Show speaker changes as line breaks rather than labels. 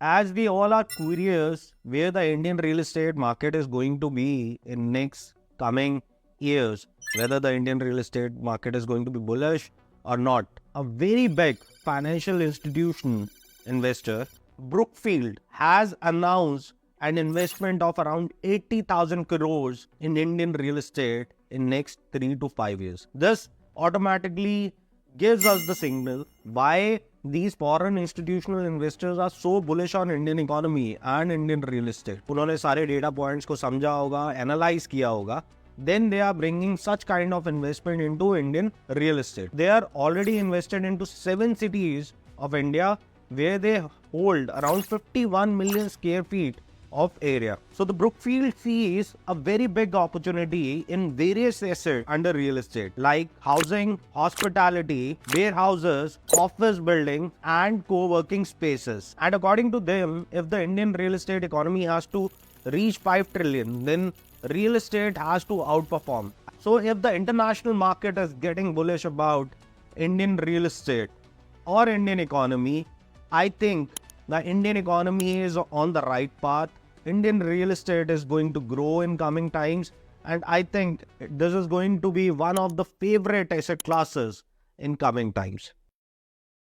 as we all are curious where the Indian real estate market is going to be in next coming years, whether the Indian real estate market is going to be bullish or not, a very big financial institution investor, Brookfield, has announced an investment of around 80,000 crores in Indian real estate in next 3 to 5 years. This automatically gives us the signal why these foreign institutional investors are so bullish on Indian economy and Indian real estate. उन्होंने सारे data points को समझा होगा, analyze किया होगा. Then they are bringing such kind of investment into Indian real estate. They are already invested into 7 cities of India where they hold around 51 million square feet of area. So the Brookfield sees a very big opportunity in various assets under real estate like housing, hospitality, warehouses, office building and co-working spaces. And according to them, if the Indian real estate economy has to reach 5 trillion, then real estate has to outperform. So if the international market is getting bullish about Indian real estate or Indian economy, I think the Indian economy is on the right path. Indian real estate is going to grow in coming times, and I think this is going to be one of the favorite asset classes in coming times.